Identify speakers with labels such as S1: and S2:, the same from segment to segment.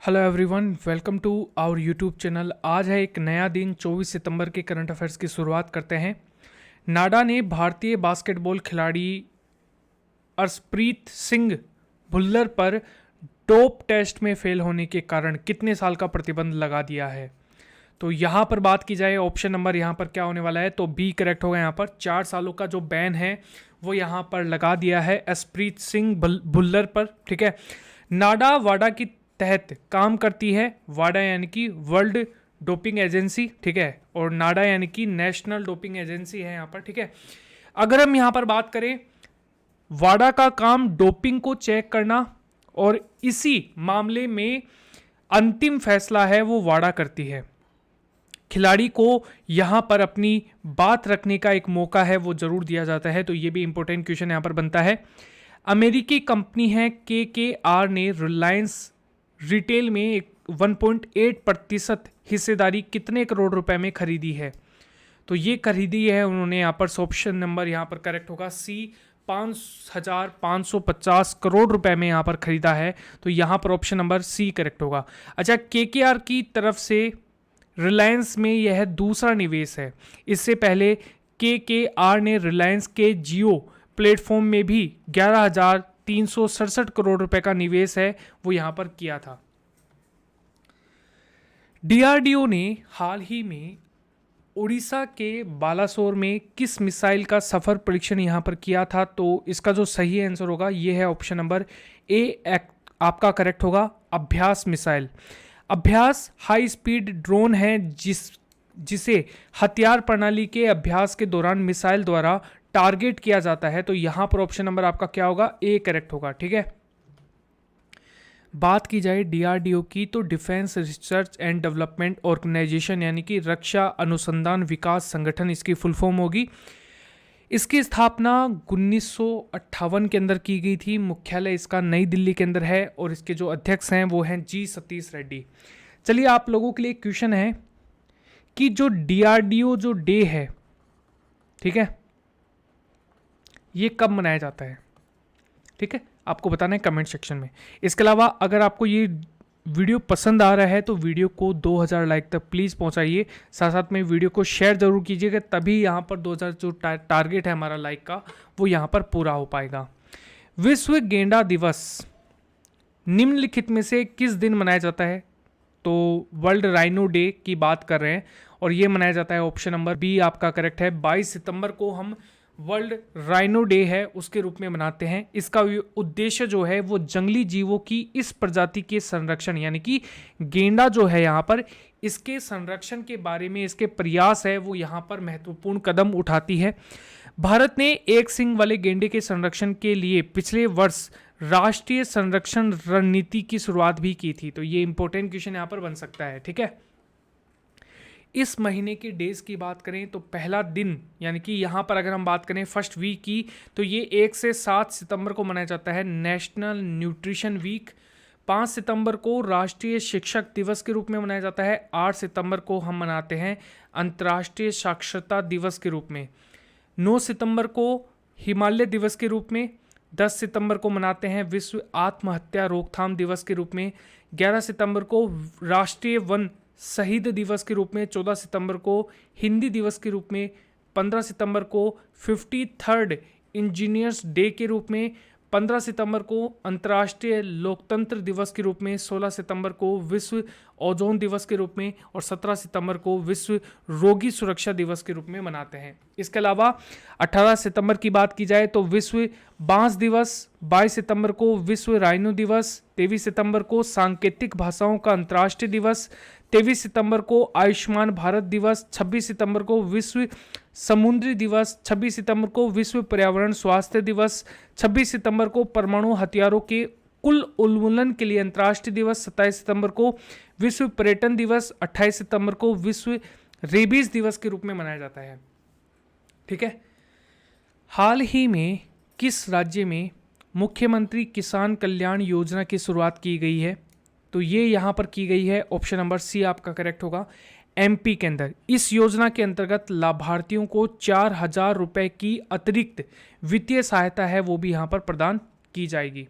S1: Hello everyone, welcome to our YouTube channel. आज है एक नया दिन, 24 सितंबर के करंट अफेयर्स की शुरुआत करते हैं। नाडा ने भारतीय बास्केटबॉल खिलाड़ी अर्शप्रीत सिंह भुल्लर पर डोप टेस्ट में फेल होने के कारण कितने साल का प्रतिबंध लगा दिया है। तो यहाँ पर बात की जाए, ऑप्शन नंबर यहाँ पर क्या होने वाला है, तो बी करेक्ट होगा। यहाँ पर 4 सालों का जो बैन है वो यहाँ पर लगा दिया है अर्शप्रीत सिंह भुल्लर पर। ठीक है, नाडा वाडा की तहत काम करती है। वाडा यानी कि वर्ल्ड डोपिंग एजेंसी, ठीक है, और नाडा यानी कि नेशनल डोपिंग एजेंसी है यहाँ पर। ठीक है, अगर हम यहाँ पर बात करें, वाडा का काम डोपिंग को चेक करना और इसी मामले में अंतिम फैसला है वो वाडा करती है। खिलाड़ी को यहाँ पर अपनी बात रखने का एक मौका है वो जरूर दिया जाता है। तो ये भी इंपॉर्टेंट क्वेश्चन यहाँ पर बनता है। अमेरिकी कंपनी है KKR ने रिलायंस रिटेल में 1.8% हिस्सेदारी कितने करोड़ रुपए में खरीदी है। तो ये खरीदी है उन्होंने यहाँ पर, ऑप्शन नंबर यहाँ पर करेक्ट होगा सी, 5,550 करोड़ रुपए में यहाँ पर खरीदा है। तो यहाँ पर ऑप्शन नंबर सी करेक्ट होगा। अच्छा, KKR की तरफ से रिलायंस में यह दूसरा निवेश है। इससे पहले KKR ने रिलायंस के जियो प्लेटफॉर्म में भी 11,367 करोड़ रुपए का निवेश है वो यहां पर किया था। DRDO ने हाल ही में उड़ीसा के बालासोर में किस मिसाइल का सफल परीक्षण यहां पर किया था। तो इसका जो सही आंसर होगा ये है ऑप्शन नंबर ए, आपका करेक्ट होगा, अभ्यास मिसाइल। अभ्यास हाई स्पीड ड्रोन है जिसे हथियार प्रणाली के अभ्यास के दौरान मिसाइल द्वारा टारगेट किया जाता है। तो यहां पर ऑप्शन नंबर आपका क्या होगा, ए करेक्ट होगा। ठीक है, बात की जाए DRDO की, तो defence research and development organisation यानी कि रक्षा अनुसंधान विकास संगठन इसकी फुल फॉर्म होगी। इसकी स्थापना 1958 के अंदर की गई थी। मुख्यालय इसका नई दिल्ली के अंदर है और इसके जो अध्यक्ष हैं वो हैं जी सतीश रेड्डी। चलिए, आप लोगों के लिए क्वेश्चन है कि जो DRDO जो डे है, ठीक है, ये कब मनाया जाता है। ठीक है, आपको बताना है कमेंट सेक्शन में। इसके अलावा अगर आपको ये वीडियो पसंद आ रहा है तो वीडियो को 2000 लाइक तक प्लीज़ पहुंचाइए। साथ साथ में वीडियो को शेयर जरूर कीजिएगा, तभी यहाँ पर 2000 जो टारगेट है हमारा लाइक का वो यहाँ पर पूरा हो पाएगा। विश्व गेंडा दिवस निम्नलिखित में से किस दिन मनाया जाता है। तो वर्ल्ड राइनो डे की बात कर रहे हैं और ये मनाया जाता है, ऑप्शन नंबर बी आपका करेक्ट है। 22 सितंबर को हम वर्ल्ड राइनो डे है उसके रूप में मनाते हैं। इसका उद्देश्य जो है वो जंगली जीवों की इस प्रजाति के संरक्षण यानी कि गेंडा जो है यहाँ पर, इसके संरक्षण के बारे में इसके प्रयास है वो यहाँ पर महत्वपूर्ण कदम उठाती है। भारत ने एक सींग वाले गेंडे के संरक्षण के लिए पिछले वर्ष राष्ट्रीय संरक्षण रणनीति की शुरुआत भी की थी। तो ये इंपॉर्टेंट क्वेश्चन यहाँ पर बन सकता है। ठीक है, इस महीने के डेज की बात करें तो पहला दिन यानी कि यहाँ पर अगर हम बात करें फर्स्ट वीक की, तो ये 1 से 7 सितंबर को मनाया जाता है नेशनल न्यूट्रिशन वीक। 5 सितंबर को राष्ट्रीय शिक्षक दिवस के रूप में मनाया जाता है। 8 सितंबर को हम मनाते हैं अंतर्राष्ट्रीय साक्षरता दिवस के रूप में। 9 सितंबर को हिमालय दिवस के रूप में। 10 सितंबर को मनाते हैं विश्व आत्महत्या रोकथाम दिवस के रूप में। 11 सितंबर को राष्ट्रीय वन शहीद दिवस के रूप में। 14 सितंबर को हिंदी दिवस के रूप में। 15 सितंबर को 53rd इंजीनियर्स डे के रूप में। 15 सितंबर को अंतर्राष्ट्रीय लोकतंत्र दिवस के रूप में। 16 सितंबर को विश्व ओजोन दिवस के रूप में और 17 सितंबर को विश्व रोगी सुरक्षा दिवस के रूप में मनाते हैं। इसके अलावा 18 सितंबर की बात की जाए तो विश्व बांस दिवस। 22 सितंबर को विश्व राइनो दिवस। 23 सितंबर को सांकेतिक भाषाओं का अंतर्राष्ट्रीय दिवस। 23 सितंबर को आयुष्मान भारत दिवस। 26 सितंबर को विश्व समुद्री दिवस। 26 सितंबर को विश्व पर्यावरण स्वास्थ्य दिवस। 26 सितंबर को परमाणु हथियारों के कुल उन्मूलन के लिए अंतर्राष्ट्रीय दिवस। 27 सितंबर को विश्व पर्यटन दिवस। 28 सितंबर को विश्व रेबीज दिवस के रूप में मनाया जाता है। ठीक है, हाल ही में किस राज्य में मुख्यमंत्री किसान कल्याण योजना की शुरुआत की गई है। तो ये यहाँ पर की गई है, ऑप्शन नंबर सी आपका करेक्ट होगा, MP के अंदर। इस योजना के अंतर्गत लाभार्थियों को 4,000 रुपए की अतिरिक्त वित्तीय सहायता है वो भी यहाँ पर प्रदान की जाएगी।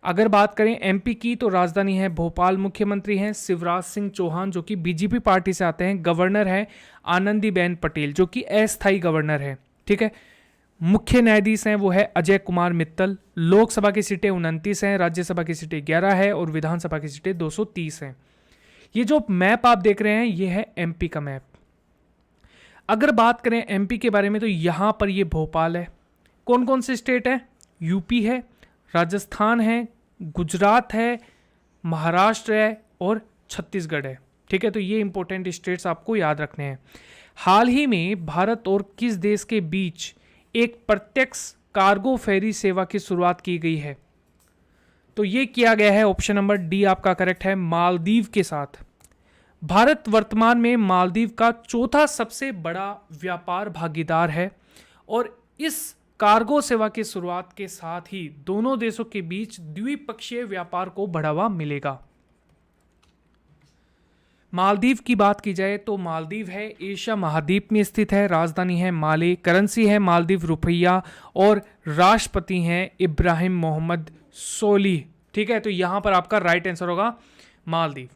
S1: अगर बात करें एमपी की तो राजधानी है भोपाल, मुख्यमंत्री हैं शिवराज सिंह चौहान जो कि बीजेपी पार्टी से आते हैं, गवर्नर है आनंदीबेन पटेल जो कि अस्थायी गवर्नर है, ठीक है। मुख्य न्यायाधीश हैं वो है अजय कुमार मित्तल। लोकसभा की सीटें 29 हैं, राज्यसभा की सीटें 11 है और विधानसभा की सीटें 230 हैं। ये जो मैप आप देख रहे हैं ये है एमपी का मैप। अगर बात करें एमपी के बारे में तो यहां पर ये भोपाल है। कौन कौन से स्टेट है? यूपी है, राजस्थान है, गुजरात है, महाराष्ट्र है और छत्तीसगढ़ है, ठीक है। तो ये इंपॉर्टेंट स्टेट्स आपको याद रखने हैं। हाल ही में भारत और किस देश के बीच एक प्रत्यक्ष कार्गो फेरी सेवा की शुरुआत की गई है? तो ये किया गया है, ऑप्शन नंबर डी आपका करेक्ट है, मालदीव के साथ। भारत वर्तमान में मालदीव का चौथा सबसे बड़ा व्यापार भागीदार है और इस कार्गो सेवा की शुरुआत के साथ ही दोनों देशों के बीच द्विपक्षीय व्यापार को बढ़ावा मिलेगा। मालदीव की बात की जाए तो मालदीव है एशिया महाद्वीप में स्थित है, राजधानी है माले, करेंसी है मालदीव रुपया और राष्ट्रपति हैं इब्राहिम मोहम्मद सोलिह, ठीक है। तो यहां पर आपका राइट आंसर होगा मालदीव।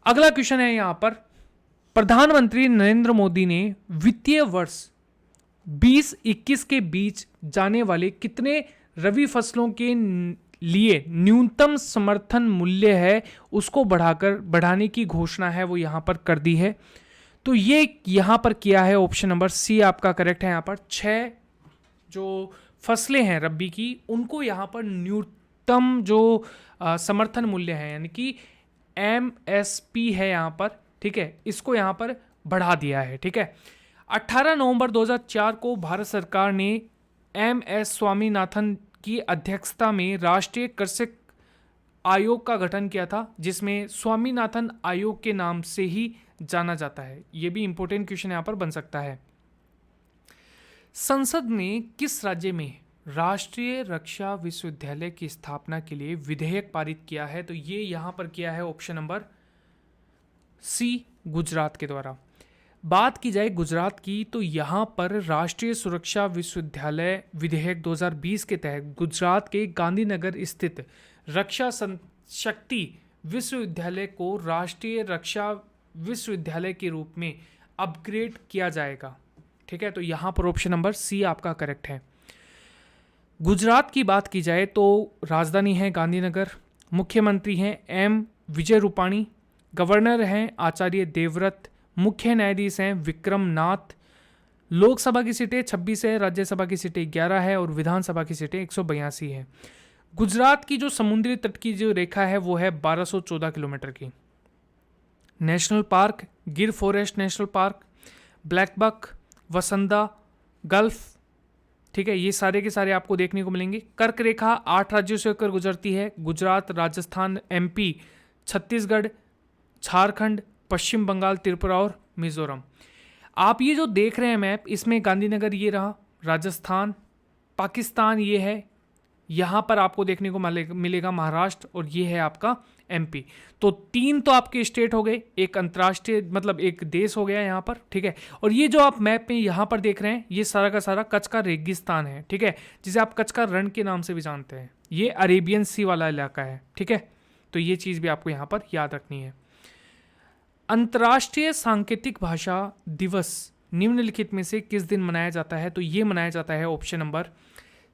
S1: अगला क्वेश्चन है यहां पर, प्रधानमंत्री नरेंद्र मोदी ने वित्तीय वर्ष 2021 के बीच जाने वाले कितने रबी फसलों के लिए न्यूनतम समर्थन मूल्य है उसको बढ़ाने की घोषणा है वो यहां पर कर दी है। तो ये यहां पर किया है, ऑप्शन नंबर सी आपका करेक्ट है। यहां पर 6 जो फसलें हैं रबी की उनको यहां पर न्यूनतम जो समर्थन मूल्य है यानी कि MSP है यहां पर, ठीक है, इसको यहां पर बढ़ा दिया है, ठीक है। 18 नवंबर 2004 को भारत सरकार ने MS स्वामीनाथन की अध्यक्षता में राष्ट्रीय कृषक आयोग का गठन किया था जिसमें स्वामीनाथन आयोग के नाम से ही जाना जाता है। यह भी इंपॉर्टेंट क्वेश्चन यहां पर बन सकता है। संसद ने किस राज्य में राष्ट्रीय रक्षा विश्वविद्यालय की स्थापना के लिए विधेयक पारित किया है? तो ये यहां पर किया है ऑप्शन नंबर सी, गुजरात के द्वारा। बात की जाए गुजरात की तो यहाँ पर राष्ट्रीय सुरक्षा विश्वविद्यालय विधेयक 2020 के तहत गुजरात के गांधीनगर स्थित रक्षा शक्ति विश्वविद्यालय को राष्ट्रीय रक्षा विश्वविद्यालय के रूप में अपग्रेड किया जाएगा, ठीक है। तो यहाँ पर ऑप्शन नंबर सी आपका करेक्ट है। गुजरात की बात की जाए तो राजधानी है गांधीनगर, मुख्यमंत्री हैं M विजय रूपाणी, गवर्नर हैं आचार्य देवव्रत, मुख्य न्यायाधीश हैं विक्रम नाथ। लोकसभा की सीटें 26 है, राज्यसभा की सीटें 11 है और विधानसभा की सीटें 182 है। गुजरात की जो समुद्री तट की जो रेखा है वो है 1214 किलोमीटर की। National park Gir forest national park, blackbuck, वसंदा, गल्फ, ठीक है, ये सारे के सारे आपको देखने को मिलेंगे। कर्क रेखा 8 राज्यों से होकर गुजरती है, गुजरात, राजस्थान, MP, छत्तीसगढ़, झारखंड, पश्चिम बंगाल, त्रिपुरा और मिजोरम। आप ये जो देख रहे हैं मैप, इसमें गांधीनगर ये रहा, राजस्थान, पाकिस्तान ये है, यहाँ पर आपको देखने को मिलेगा महाराष्ट्र और ये है आपका MP। तो 3 तो आपके स्टेट हो गए, एक अंतर्राष्ट्रीय मतलब एक देश हो गया यहाँ पर, ठीक है। और ये जो आप मैप में यहाँ पर देख रहे हैं ये सारा का सारा कच्छ का रेगिस्तान है, ठीक है, जिसे आप कच्छ का रण के नाम से भी जानते हैं। ये अरेबियन सी वाला इलाका है, ठीक है। तो ये चीज़ भी आपको यहाँ पर याद रखनी है। अंतर्राष्ट्रीय सांकेतिक भाषा दिवस निम्नलिखित में से किस दिन मनाया जाता है? तो ये मनाया जाता है ऑप्शन नंबर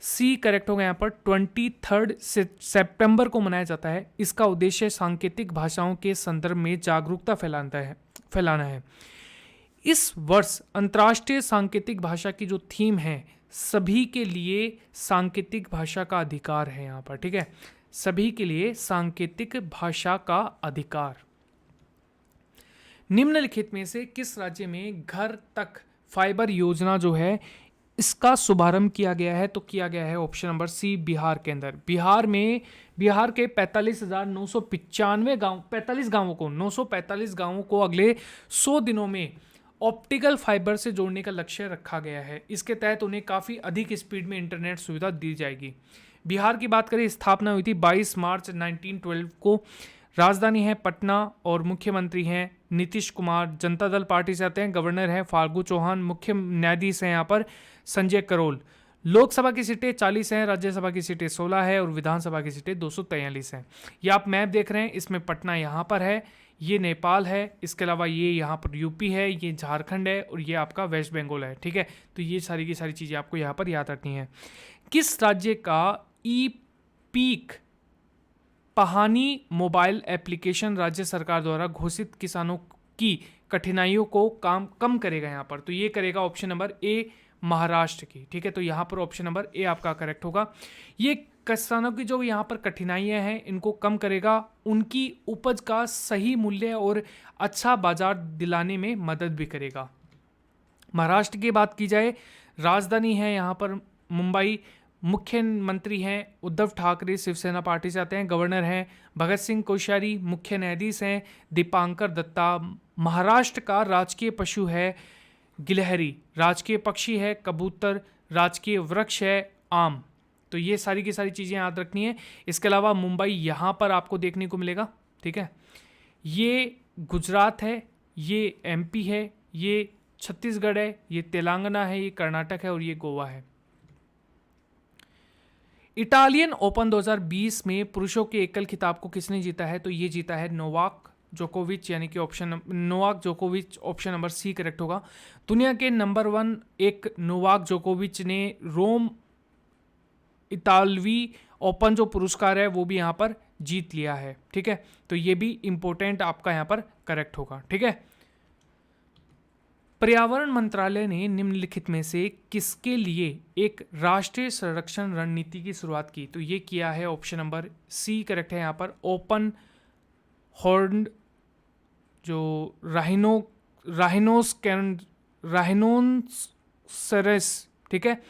S1: सी करेक्ट होगा यहाँ पर 23 सितंबर को मनाया जाता है। इसका उद्देश्य सांकेतिक भाषाओं के संदर्भ में जागरूकता फैलाना है। इस वर्ष अंतर्राष्ट्रीय सांकेतिक भाषा की जो थीम है सभी के लिए सांकेतिक भाषा का अधिकार है यहाँ पर, ठीक है, सभी के लिए सांकेतिक भाषा का अधिकार। निम्नलिखित में से किस राज्य में घर तक फाइबर योजना जो है इसका शुभारंभ किया गया है? तो किया गया है ऑप्शन नंबर सी, बिहार के अंदर। बिहार के 45,995 गांव 945 गांवों को अगले 100 दिनों में ऑप्टिकल फाइबर से जोड़ने का लक्ष्य रखा गया है। इसके तहत उन्हें काफ़ी अधिक स्पीड में इंटरनेट सुविधा दी जाएगी। बिहार की बात करें, स्थापना हुई थी 22 मार्च 1912 को। राजधानी है पटना और मुख्यमंत्री हैं नीतीश कुमार, जनता दल पार्टी से आते हैं, गवर्नर हैं फाल्गु चौहान, मुख्य न्यायाधीश हैं यहाँ पर संजय करोल। लोकसभा की सीटें 40 हैं, राज्यसभा की सीटें 16 है और विधानसभा की सीटें 243 हैं। ये आप मैप देख रहे हैं, इसमें पटना यहाँ पर है, ये नेपाल है, इसके अलावा ये यहाँ पर यूपी है, ये झारखंड है और ये आपका वेस्ट बंगाल है। ठीक है, तो ये सारी की सारी चीज़ें आपको यहाँ पर याद रखनी है। किस राज्य का ई पीक पहानी मोबाइल एप्लीकेशन राज्य सरकार द्वारा घोषित किसानों की कठिनाइयों को कम करेगा यहाँ पर? तो ये करेगा ऑप्शन नंबर ए, महाराष्ट्र की। ठीक है, तो यहाँ पर ऑप्शन नंबर ए आपका करेक्ट होगा। ये किसानों की जो यहाँ पर कठिनाइयाँ हैं इनको कम करेगा, उनकी उपज का सही मूल्य और अच्छा बाजार दिलाने में मदद भी करेगा। महाराष्ट्र की बात की जाए, राजधानी है यहाँ पर मुंबई, मुख्यमंत्री हैं उद्धव ठाकरे शिवसेना पार्टी से आते हैं, गवर्नर हैं भगत सिंह कोश्यारी, मुख्य न्यायाधीश हैं दीपांकर दत्ता। महाराष्ट्र का राजकीय पशु है गिलहरी, राजकीय पक्षी है कबूतर, राजकीय वृक्ष है आम। तो ये सारी की सारी चीज़ें याद रखनी है। इसके अलावा मुंबई यहाँ पर आपको देखने को मिलेगा। ठीक है, ये गुजरात है, ये एमपी है, ये छत्तीसगढ़ है, ये तेलंगाना है, ये कर्नाटक है और ये गोवा है। इटालियन ओपन 2020 में पुरुषों के एकल खिताब को किसने जीता है? तो ये जीता है नोवाक जोकोविच, यानी कि नोवाक जोकोविच, ऑप्शन नंबर सी करेक्ट होगा। दुनिया के नंबर 1 एक नोवाक जोकोविच ने रोम इतालवी ओपन जो पुरस्कार है वो भी यहाँ पर जीत लिया है। ठीक है, तो ये भी इंपॉर्टेंट आपका यहाँ पर करेक्ट होगा। ठीक है, पर्यावरण मंत्रालय ने निम्नलिखित में से किसके लिए एक राष्ट्रीय संरक्षण रणनीति की शुरुआत की? तो ये किया है ऑप्शन नंबर सी करेक्ट है यहाँ पर, ओपन हॉर्न्ड जो राइनोसेरस। ठीक है,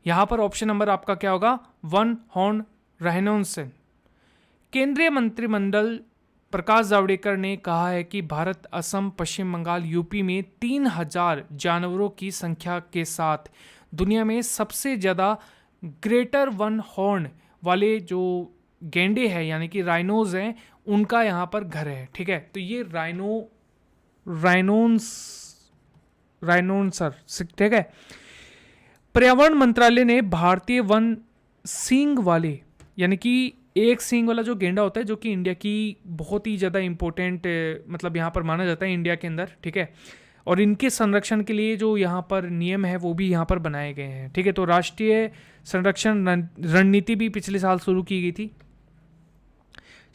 S1: यहाँ पर ऑप्शन नंबर आपका क्या होगा? 1 हॉर्न राइनोसेरस। केंद्रीय मंत्रिमंडल प्रकाश जावड़ेकर ने कहा है कि भारत असम, पश्चिम बंगाल, यूपी में 3000 जानवरों की संख्या के साथ दुनिया में सबसे ज़्यादा ग्रेटर 1 हॉर्न वाले जो गैंडे हैं यानी कि राइनोज हैं उनका यहाँ पर घर है। ठीक है, तो ये राइनोसर। ठीक है, पर्यावरण मंत्रालय ने भारतीय वन सींग वाले यानी कि एक सींग वाला जो गेंडा होता है जो कि इंडिया की बहुत ही ज़्यादा इंपॉर्टेंट मतलब यहाँ पर माना जाता है इंडिया के अंदर। ठीक है, और इनके संरक्षण के लिए जो यहाँ पर नियम है वो भी यहाँ पर बनाए गए हैं। ठीक है, तो राष्ट्रीय संरक्षण रणनीति भी पिछले साल शुरू की गई थी।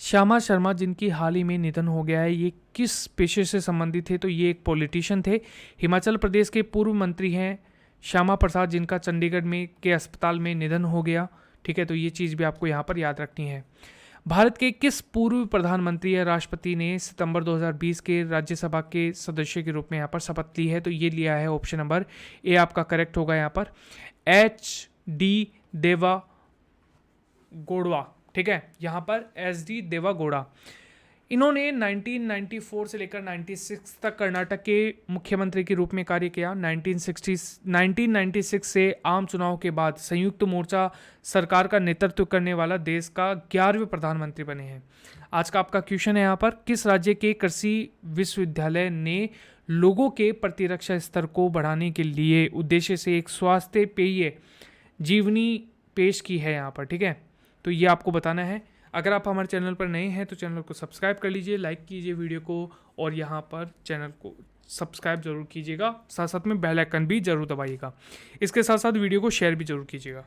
S1: श्यामा शर्मा जिनकी हाल ही में निधन हो गया है, ये किस पेशे से संबंधित थे? तो ये एक पॉलिटिशियन थे, हिमाचल प्रदेश के पूर्व मंत्री हैं श्यामा प्रसाद, जिनका चंडीगढ़ में के अस्पताल में निधन हो गया। ठीक है, तो ये चीज़ भी आपको यहाँ पर याद रखनी है। भारत के किस पूर्व प्रधानमंत्री या राष्ट्रपति ने सितंबर 2020 के राज्यसभा के सदस्य के रूप में यहाँ पर शपथ ली है? तो ये लिया है ऑप्शन नंबर ए आपका करेक्ट होगा यहाँ पर, HD देवा गौड़ा। ठीक है, यहाँ पर SD देवा गौड़ा। इन्होंने 1994 से लेकर 96 तक कर्नाटक के मुख्यमंत्री के रूप में कार्य किया। 1996 से आम चुनाव के बाद संयुक्त मोर्चा सरकार का नेतृत्व करने वाला देश का 11वें प्रधानमंत्री बने हैं। आज का आपका क्वेश्चन है यहाँ पर, किस राज्य के कृषि विश्वविद्यालय ने लोगों के प्रतिरक्षा स्तर को बढ़ाने के लिए उद्देश्य से एक स्वास्थ्य पेय जीवनी पेश की है यहाँ पर? ठीक है, तो ये आपको बताना है। अगर आप हमारे चैनल पर नए हैं तो चैनल को सब्सक्राइब कर लीजिए, लाइक कीजिए वीडियो को और यहाँ पर चैनल को सब्सक्राइब जरूर कीजिएगा, साथ साथ में बेल आइकन भी जरूर दबाइएगा। इसके साथ साथ वीडियो को शेयर भी जरूर कीजिएगा।